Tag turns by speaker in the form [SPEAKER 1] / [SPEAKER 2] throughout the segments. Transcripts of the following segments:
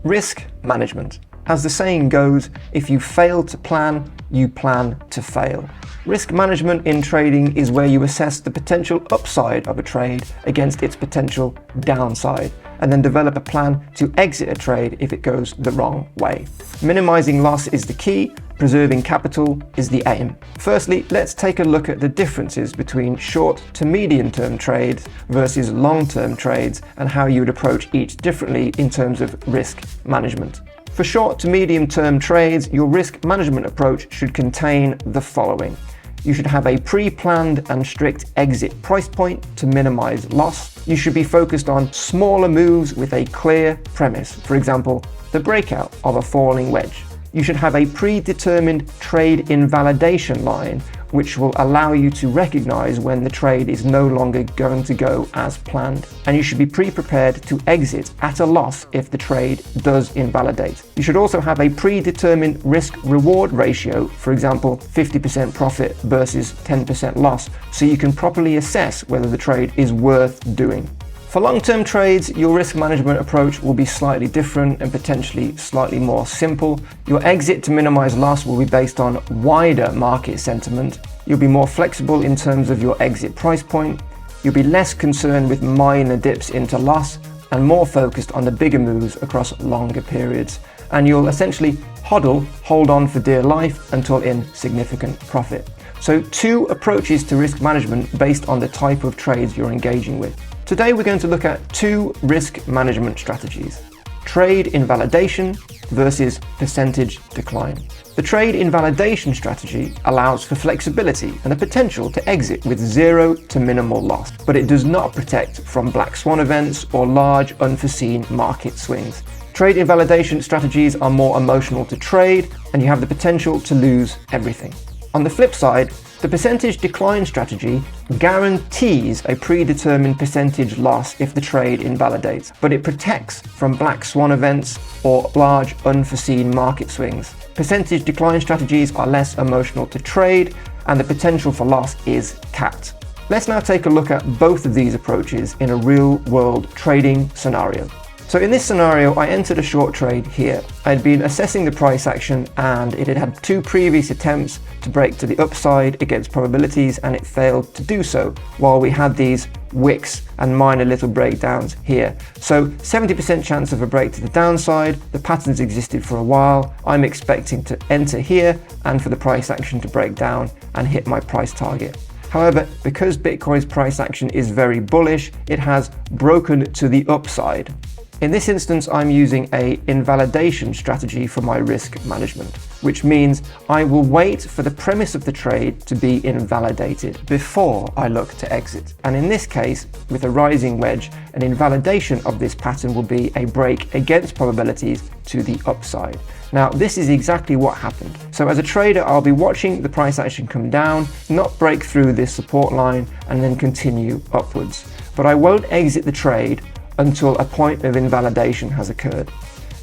[SPEAKER 1] Risk management. As the saying goes, if you fail to plan, you plan to fail. Risk management in trading is where you assess the potential upside of a trade against its potential downside, and then develop a plan to exit a trade if it goes the wrong way. Minimizing loss is the key, preserving capital is the aim. Firstly, let's take a look at the differences between short to medium term trades versus long-term trades and how you would approach each differently in terms of risk management. For short to medium term trades, your risk management approach should contain the following. You should have a pre-planned and strict exit price point to minimize loss. You should be focused on smaller moves with a clear premise. For example, the breakout of a falling wedge. You should have a predetermined trade invalidation line, which will allow you to recognize when the trade is no longer going to go as planned. And you should be pre-prepared to exit at a loss if the trade does invalidate. You should also have a predetermined risk-reward ratio, for example, 50% profit versus 10% loss, so you can properly assess whether the trade is worth doing. For long-term trades, your risk management approach will be slightly different and potentially slightly more simple. Your exit to minimize loss will be based on wider market sentiment. You'll be more flexible in terms of your exit price point. You'll be less concerned with minor dips into loss and more focused on the bigger moves across longer periods. And you'll essentially hold on for dear life until in significant profit. So 2 approaches to risk management based on the type of trades you're engaging with. Today we're going to look at 2 risk management strategies: trade invalidation versus percentage decline. The trade invalidation strategy allows for flexibility and the potential to exit with 0 to minimal loss, but it does not protect from black swan events or large unforeseen market swings. Trade invalidation strategies are more emotional to trade, and you have the potential to lose everything. On the flip side, the percentage decline strategy guarantees a predetermined percentage loss if the trade invalidates, but it protects from black swan events or large unforeseen market swings. Percentage decline strategies are less emotional to trade, and the potential for loss is capped. Let's now take a look at both of these approaches in a real-world trading scenario. So in this scenario, I entered a short trade here. I'd been assessing the price action and it had 2 previous attempts to break to the upside against probabilities, and it failed to do so, while we had these wicks and minor little breakdowns here. So 70% chance of a break to the downside. The patterns existed for a while. I'm expecting to enter here and for the price action to break down and hit my price target. However, because Bitcoin's price action is very bullish, it has broken to the upside. In this instance, I'm using an invalidation strategy for my risk management, which means I will wait for the premise of the trade to be invalidated before I look to exit. And in this case, with a rising wedge, an invalidation of this pattern will be a break against probabilities to the upside. Now, this is exactly what happened. So as a trader, I'll be watching the price action come down, not break through this support line, and then continue upwards. But I won't exit the trade until a point of invalidation has occurred.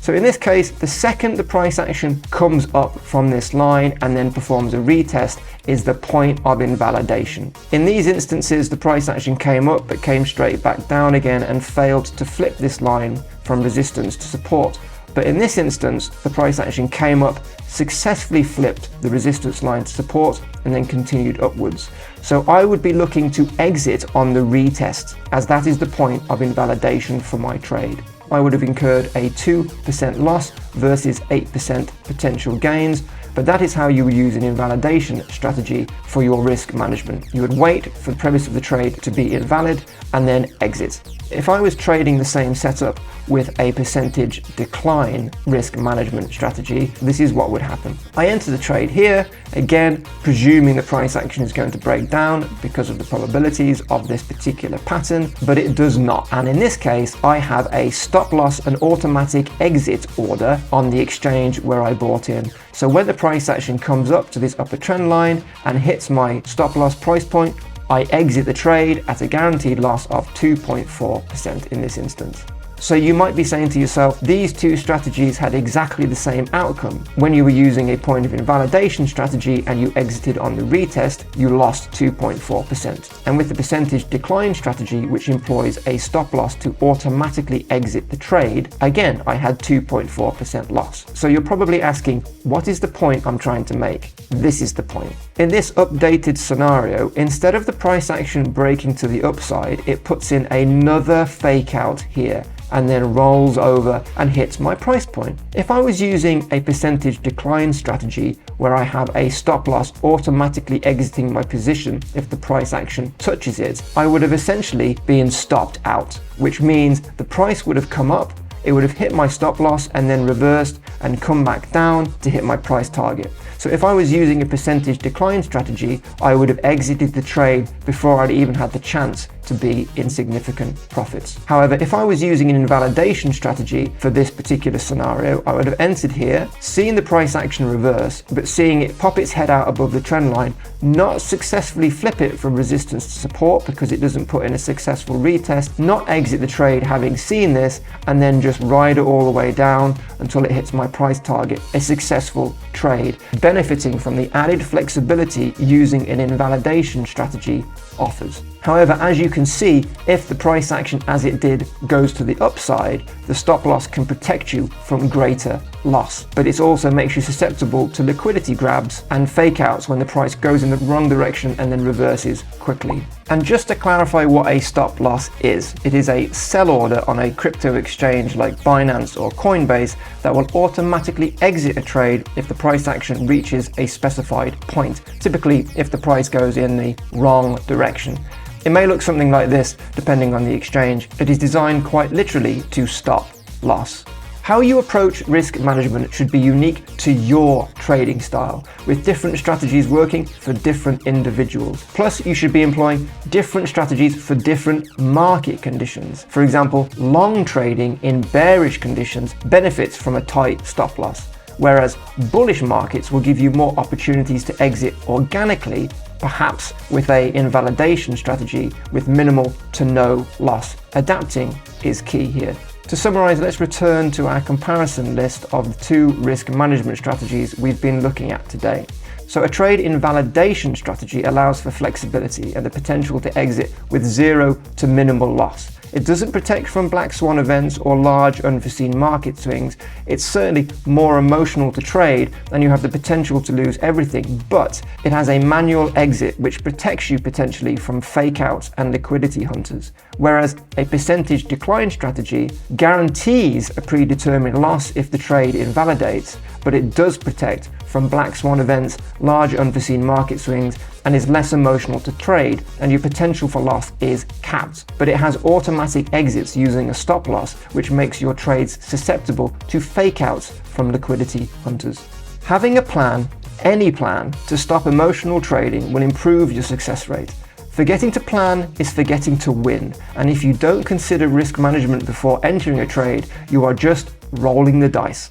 [SPEAKER 1] So in this case, the second the price action comes up from this line and then performs a retest is the point of invalidation. In these instances, the price action came up but came straight back down again and failed to flip this line from resistance to support. But in this instance, the price action came up, successfully flipped the resistance line to support, and then continued upwards. So I would be looking to exit on the retest, as that is the point of invalidation for my trade. I would have incurred a 2% loss versus 8% potential gains, but that is how you would use an invalidation strategy for your risk management. You would wait for the premise of the trade to be invalid and then exit. If I was trading the same setup with a percentage decline risk management strategy, this is what would happen. I enter the trade here, again, presuming the price action is going to break down because of the probabilities of this particular pattern, but it does not. And in this case, I have a stop loss and automatic exit order on the exchange where I bought in. So when the price action comes up to this upper trend line and hits my stop loss price point, I exit the trade at a guaranteed loss of 2.4% in this instance. So you might be saying to yourself, these two strategies had exactly the same outcome. When you were using a point of invalidation strategy and you exited on the retest, you lost 2.4%. And with the percentage decline strategy, which employs a stop loss to automatically exit the trade, again, I had 2.4% loss. So you're probably asking, what is the point I'm trying to make? This is the point. In this updated scenario, instead of the price action breaking to the upside, it puts in another fake out here and then rolls over and hits my price point. If I was using a percentage decline strategy where I have a stop loss automatically exiting my position if the price action touches it, I would have essentially been stopped out, which means the price would have come up, it would have hit my stop loss and then reversed and come back down to hit my price target. So if I was using a percentage decline strategy, I would have exited the trade before I'd even had the chance to be in significant profits. However, if I was using an invalidation strategy for this particular scenario, I would have entered here, seen the price action reverse, but seeing it pop its head out above the trend line, not successfully flip it from resistance to support because it doesn't put in a successful retest, not exit the trade having seen this, and then just ride it all the way down until it hits my price target, a successful trade, benefiting from the added flexibility using an invalidation strategy offers. However, as you can see, if the price action as it did goes to the upside, the stop loss can protect you from greater loss. But it also makes you susceptible to liquidity grabs and fake outs when the price goes in the wrong direction and then reverses quickly. And just to clarify what a stop loss is, it is a sell order on a crypto exchange like Binance or Coinbase that will automatically exit a trade if the price action reaches a specified point, typically if the price goes in the wrong direction. It may look something like this depending on the exchange. It is designed quite literally to stop loss. How you approach risk management should be unique to your trading style, with different strategies working for different individuals. Plus, you should be employing different strategies for different market conditions. For example, long trading in bearish conditions benefits from a tight stop loss, whereas bullish markets will give you more opportunities to exit organically, perhaps with an invalidation strategy with minimal to no loss. Adapting is key here. To summarize, let's return to our comparison list of the two risk management strategies we've been looking at today. So a trade invalidation strategy allows for flexibility and the potential to exit with zero to minimal loss. It doesn't protect from black swan events or large unforeseen market swings. It's certainly more emotional to trade and you have the potential to lose everything, but it has a manual exit which protects you potentially from fake outs and liquidity hunters. Whereas a percentage decline strategy guarantees a predetermined loss if the trade invalidates, but it does protect from black swan events, large unforeseen market swings, and is less emotional to trade, and your potential for loss is capped. But it has automatic exits using a stop loss, which makes your trades susceptible to fake outs from liquidity hunters. Having a plan, any plan, to stop emotional trading will improve your success rate. Forgetting to plan is forgetting to win, and if you don't consider risk management before entering a trade, you are just rolling the dice.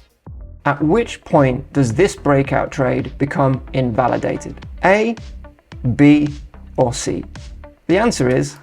[SPEAKER 1] At which point does this breakout trade become invalidated? A, B, or C? The answer is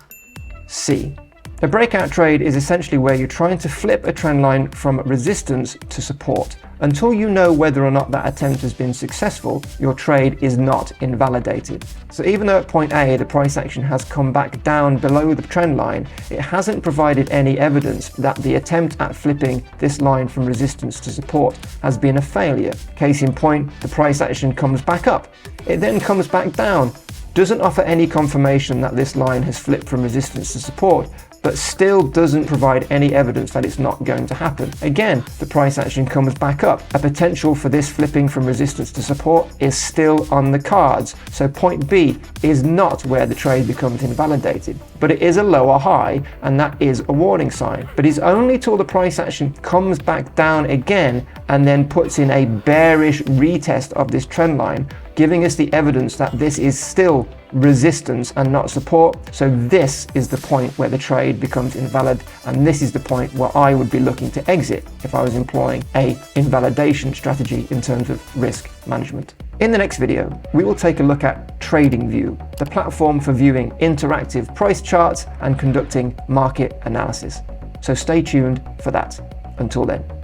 [SPEAKER 1] C. A breakout trade is essentially where you're trying to flip a trend line from resistance to support. Until you know whether or not that attempt has been successful, your trade is not invalidated. So even though at point A the price action has come back down below the trend line, it hasn't provided any evidence that the attempt at flipping this line from resistance to support has been a failure. Case in point, the price action comes back up. It then comes back down, doesn't offer any confirmation that this line has flipped from resistance to support, but still doesn't provide any evidence that it's not going to happen. Again, the price action comes back up. A potential for this flipping from resistance to support is still on the cards. So point B is not where the trade becomes invalidated, but it is a lower high, and that is a warning sign. But it's only till the price action comes back down again and then puts in a bearish retest of this trend line, giving us the evidence that this is still resistance and not support. So this is the point where the trade becomes invalid, and this is the point where I would be looking to exit if I was employing a invalidation strategy in terms of risk management. In the next video, we will take a look at TradingView, the platform for viewing interactive price charts and conducting market analysis. So stay tuned for that. Until then.